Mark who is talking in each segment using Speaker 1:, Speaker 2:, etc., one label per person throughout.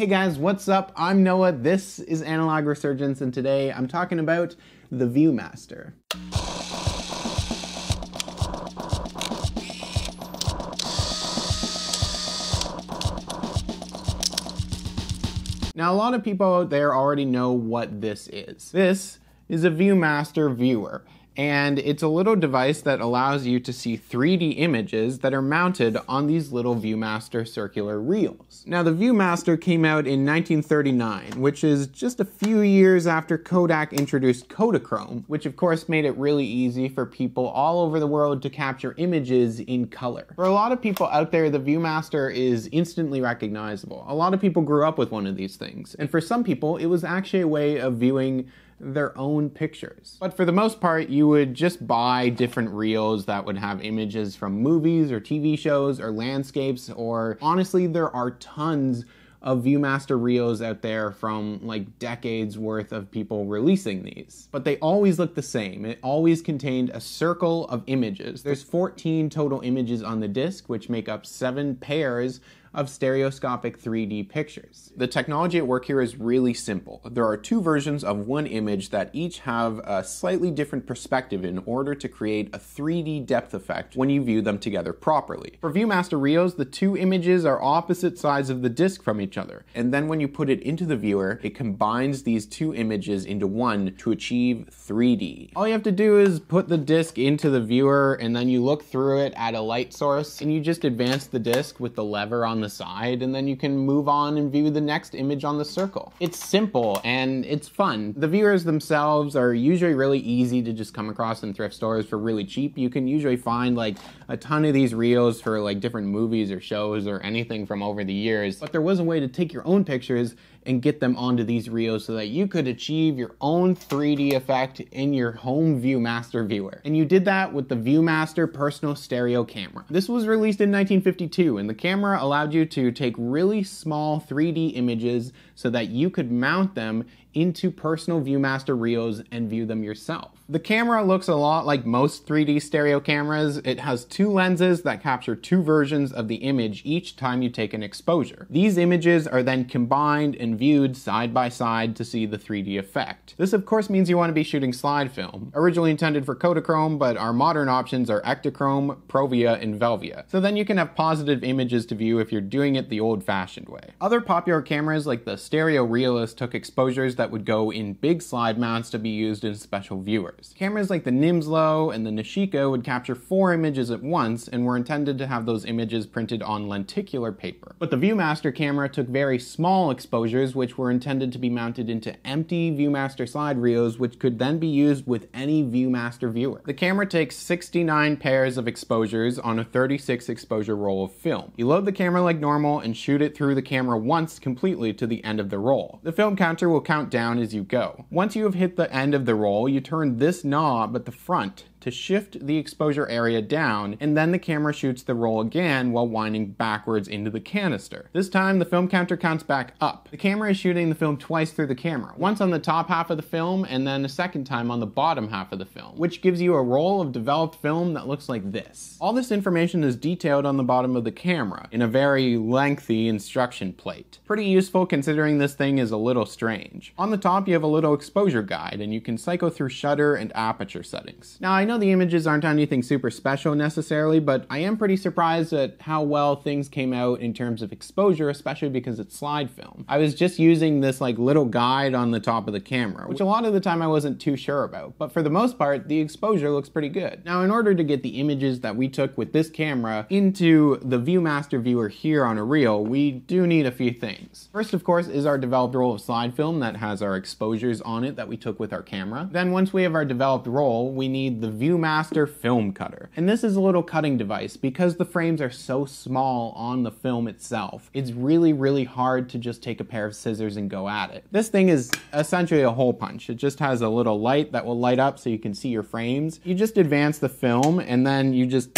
Speaker 1: Hey guys, what's up? I'm Noah, this is Analog Resurgence, and today I'm talking about the Viewmaster. Now, a lot of people out there already know what this is. This is a Viewmaster viewer, and it's a little device that allows you to see 3D images that are mounted on these little Viewmaster circular reels. Now, the Viewmaster came out in 1939, which is just a few years after Kodak introduced Kodachrome, which of course made it really easy for people all over the world to capture images in color. For a lot of people out there, the Viewmaster is instantly recognizable. A lot of people grew up with one of these things, and for some people, it was actually a way of viewing their own pictures. But for the most part, you would just buy different reels that would have images from movies or TV shows or landscapes, or honestly, there are tons of Viewmaster reels out there from like decades worth of people releasing these. But they always look the same. It always contained a circle of images. There's 14 total images on the disc, which make up 7 pairs of stereoscopic 3D pictures. The technology at work here is really simple. There are 2 versions of one image that each have a slightly different perspective in order to create a 3D depth effect when you view them together properly. For Viewmaster reels, the 2 images are opposite sides of the disc from each other, and then when you put it into the viewer, it combines these 2 images into one to achieve 3D. All you have to do is put the disc into the viewer, and then you look through it at a light source, and you just advance the disc with the lever on the side, and then you can move on and view the next image on the circle. It's simple and it's fun. The viewers themselves are usually really easy to just come across in thrift stores for really cheap. You can usually find like a ton of these reels for like different movies or shows or anything from over the years. But there was a way to take your own pictures and get them onto these reels so that you could achieve your own 3D effect in your home Viewmaster viewer. And you did that with the Viewmaster Personal Stereo Camera. This was released in 1952, and the camera allowed you to take really small 3D images so that you could mount them into personal Viewmaster reels and view them yourself. The camera looks a lot like most 3D stereo cameras. It has 2 lenses that capture 2 versions of the image each time you take an exposure. These images are then combined and viewed side by side to see the 3D effect. This of course means you want to be shooting slide film, originally intended for Kodachrome, but our modern options are EKTACHROME, Provia, and Velvia. So then you can have positive images to view if you're doing it the old-fashioned way. Other popular cameras like the stereo-realist took exposures that would go in big slide mounts to be used in special viewers. Cameras like the Nimslo and the Nishika would capture 4 images at once and were intended to have those images printed on lenticular paper. But the Viewmaster camera took very small exposures which were intended to be mounted into empty Viewmaster slide reels, which could then be used with any Viewmaster viewer. The camera takes 69 pairs of exposures on a 36 exposure roll of film. You load the camera like normal and shoot it through the camera once completely to the end of the roll. The film counter will count down as you go. Once you have hit the end of the roll, you turn this knob at the front to shift the exposure area down, and then the camera shoots the roll again while winding backwards into the canister. This time the film counter counts back up. The camera is shooting the film twice through the camera, once on the top half of the film and then a second time on the bottom half of the film, which gives you a roll of developed film that looks like this. All this information is detailed on the bottom of the camera in a very lengthy instruction plate. Pretty useful considering this thing is a little strange. On the top you have a little exposure guide, and you can cycle through shutter and aperture settings. Now I know the images aren't anything super special necessarily, but I am pretty surprised at how well things came out in terms of exposure, especially because it's slide film. I was just using this like little guide on the top of the camera, which a lot of the time I wasn't too sure about, but for the most part the exposure looks pretty good. Now in order to get the images that we took with this camera into the Viewmaster viewer here on a reel, we do need a few things. First of course is our developed roll of slide film that has our exposures on it that we took with our camera. Then once we have our developed roll, we need the Viewmaster film cutter. And this is a little cutting device because the frames are so small on the film itself. It's really hard to just take a pair of scissors and go at it. This thing is essentially a hole punch. It just has a little light that will light up so you can see your frames. You just advance the film and then you just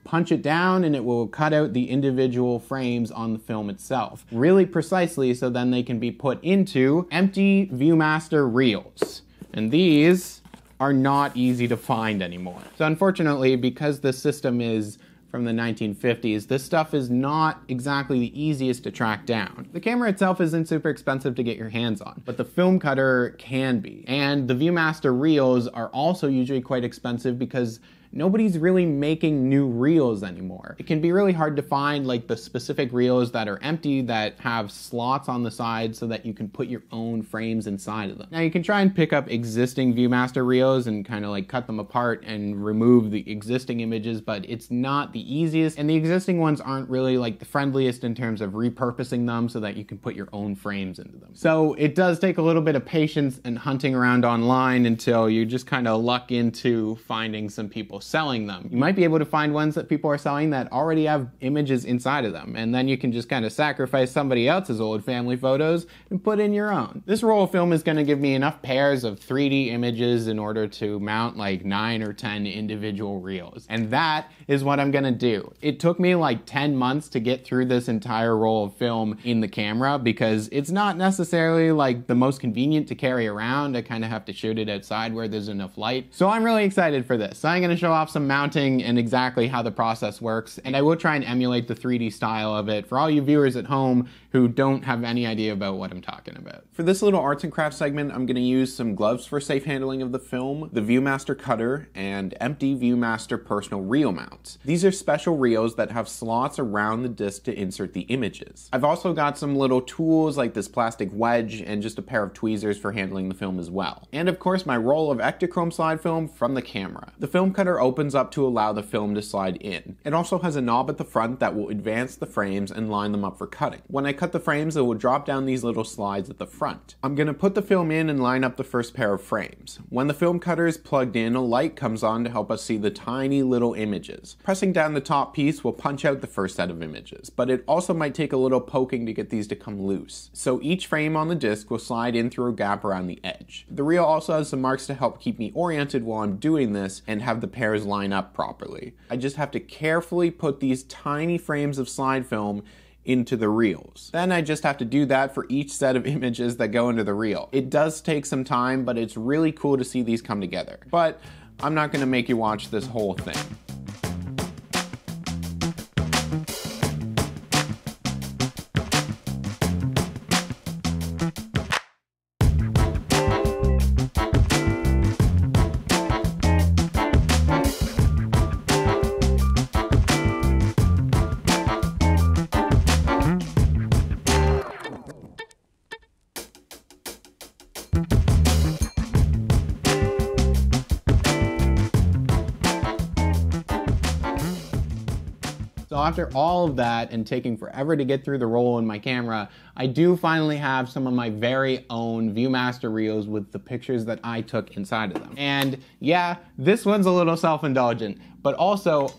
Speaker 1: punch it down and it will cut out the individual frames on the film itself really precisely, so then they can be put into empty Viewmaster reels. And these are not easy to find anymore. So unfortunately, because the system is from the 1950s, this stuff is not exactly the easiest to track down. The camera itself isn't super expensive to get your hands on, but the film cutter can be. And the Viewmaster reels are also usually quite expensive because nobody's really making new reels anymore. It can be really hard to find like the specific reels that are empty that have slots on the side so that you can put your own frames inside of them. Now you can try and pick up existing Viewmaster reels and kind of like cut them apart and remove the existing images, but it's not the easiest, and the existing ones aren't really like the friendliest in terms of repurposing them so that you can put your own frames into them. So it does take a little bit of patience and hunting around online until you just kind of luck into finding some people selling them. You might be able to find ones that people are selling that already have images inside of them, and then you can just kind of sacrifice somebody else's old family photos and put in your own. This roll of film is going to give me enough pairs of 3D images in order to mount like 9 or 10 individual reels, and that is what I'm going to do. It took me like 10 months to get through this entire roll of film in the camera because it's not necessarily like the most convenient to carry around. I kind of have to shoot it outside where there's enough light. So I'm really excited for this. So I'm going to show off some mounting and exactly how the process works, and I will try and emulate the 3D style of it for all you viewers at home who don't have any idea about what I'm talking about. For this little arts and crafts segment, I'm going to use some gloves for safe handling of the film, the Viewmaster cutter, and empty Viewmaster personal reel mounts. These are special reels that have slots around the disc to insert the images. I've also got some little tools like this plastic wedge and just a pair of tweezers for handling the film as well. And of course my roll of EKTACHROME slide film from the camera. The film cutter opens up to allow the film to slide in. It also has a knob at the front that will advance the frames and line them up for cutting. When I cut the frames, it will drop down these little slides at the front. I'm going to put the film in and line up the first pair of frames. When the film cutter is plugged in, a light comes on to help us see the tiny little images. Pressing down the top piece will punch out the first set of images, but it also might take a little poking to get these to come loose. So each frame on the disc will slide in through a gap around the edge. The reel also has some marks to help keep me oriented while I'm doing this and have the pairs line up properly. I just have to carefully put these tiny frames of slide film into the reels. Then I just have to do that for each set of images that go into the reel. It does take some time, but it's really cool to see these come together. But I'm not going to make you watch this whole thing. So after all of that and taking forever to get through the roll in my camera, I do finally have some of my very own Viewmaster reels with the pictures that I took inside of them. And yeah, this one's a little self-indulgent, but also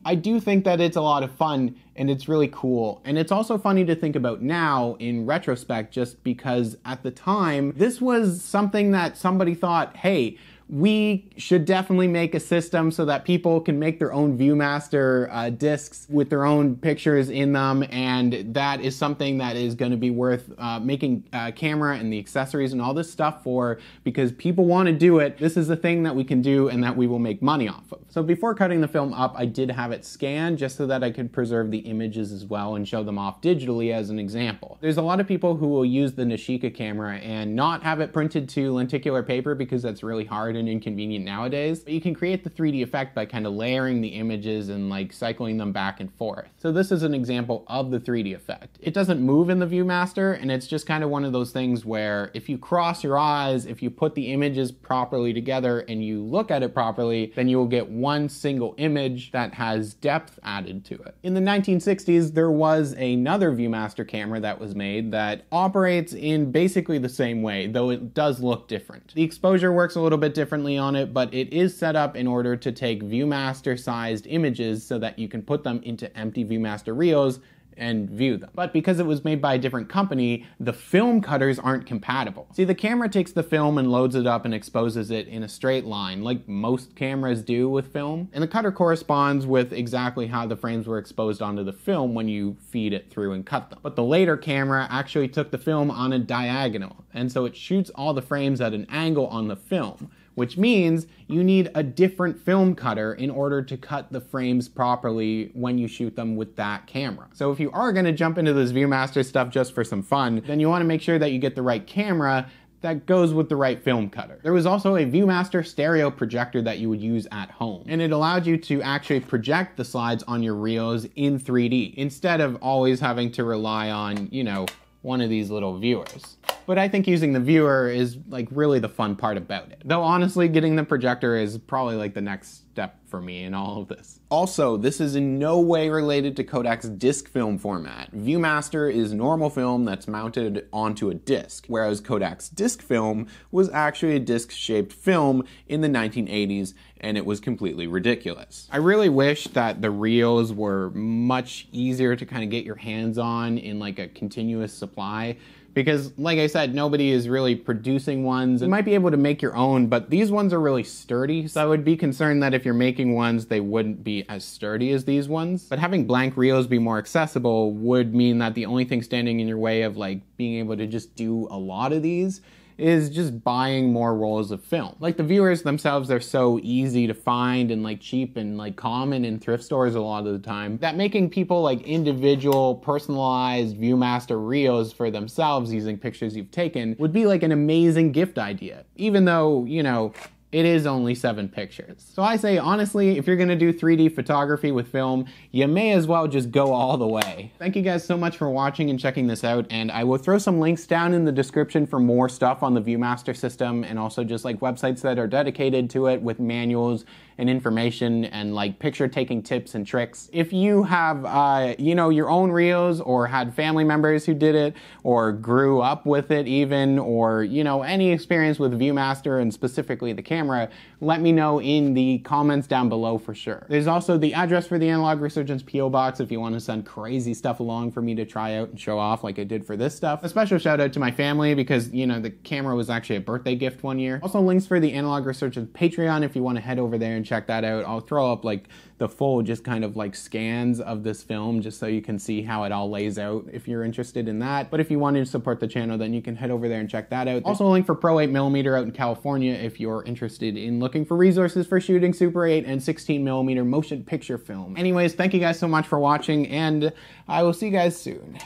Speaker 1: I do think that it's a lot of fun and it's really cool. And it's also funny to think about now in retrospect, just because at the time, this was something that somebody thought, hey, we should definitely make a system so that people can make their own Viewmaster discs with their own pictures in them, and that is something that is going to be worth making a camera and the accessories and all this stuff for, because people want to do it. This is a thing that we can do and that we will make money off of. So before cutting the film up, I did have it scanned just so that I could preserve the images as well and show them off digitally as an example. There's a lot of people who will use the Nishika camera and not have it printed to lenticular paper because that's really hard and inconvenient nowadays, but you can create the 3D effect by kind of layering the images and like cycling them back and forth. So this is an example of the 3D effect. It doesn't move in the Viewmaster, and it's just kind of one of those things where if you cross your eyes, if you put the images properly together and you look at it properly, then you will get one single image that has depth added to it. In the 1960s, there was another Viewmaster camera that was made that operates in basically the same way, though it does look different. The exposure works a little bit differently on it, but it is set up in order to take Viewmaster sized images so that you can put them into empty Viewmaster reels and view them. But because it was made by a different company, the film cutters aren't compatible. See, the camera takes the film and loads it up and exposes it in a straight line, like most cameras do with film, and the cutter corresponds with exactly how the frames were exposed onto the film when you feed it through and cut them. But the later camera actually took the film on a diagonal, and so it shoots all the frames at an angle on the film, which means you need a different film cutter in order to cut the frames properly when you shoot them with that camera. So if you are going to jump into this Viewmaster stuff just for some fun, then you want to make sure that you get the right camera that goes with the right film cutter. There was also a Viewmaster stereo projector that you would use at home, and it allowed you to actually project the slides on your reels in 3D instead of always having to rely on, you know, one of these little viewers. But I think using the viewer is like really the fun part about it. Though honestly, getting the projector is probably like the next step for me in all of this. Also, this is in no way related to Kodak's disc film format. Viewmaster is normal film that's mounted onto a disc, whereas Kodak's disc film was actually a disc-shaped film in the 1980s, and it was completely ridiculous. I really wish that the reels were much easier to kind of get your hands on in like a continuous supply, because like I said, nobody is really producing ones. You might be able to make your own, but these ones are really sturdy, so I would be concerned that if you're making ones, they wouldn't be as sturdy as these ones. But having blank reels be more accessible would mean that the only thing standing in your way of like being able to just do a lot of these is just buying more rolls of film. Like the viewers themselves are so easy to find and like cheap and like common in thrift stores a lot of the time, that making people like individual personalized Viewmaster reels for themselves using pictures you've taken would be like an amazing gift idea, even though, you know, it is only 7 pictures. So I say, honestly, if you're gonna do 3D photography with film, you may as well just go all the way. Thank you guys so much for watching and checking this out, and I will throw some links down in the description for more stuff on the Viewmaster system, and also just like websites that are dedicated to it with manuals and information and like picture taking tips and tricks. If you have, you know, your own reels or had family members who did it or grew up with it even, or, you know, any experience with Viewmaster and specifically the camera, let me know in the comments down below for sure. There's also the address for the Analog Resurgence PO Box if you want to send crazy stuff along for me to try out and show off like I did for this stuff. A special shout out to my family because, you know, the camera was actually a birthday gift one year. Also links for the Analog Resurgence Patreon if you want to head over there and check that out. I'll throw up like the full just kind of like scans of this film just so you can see how it all lays out if you're interested in that. But if you want to support the channel, then you can head over there and check that out. Also a link for Pro 8mm out in California if you're interested in looking for resources for shooting Super 8 and 16mm motion picture film. Anyways, thank you guys so much for watching, and I will see you guys soon.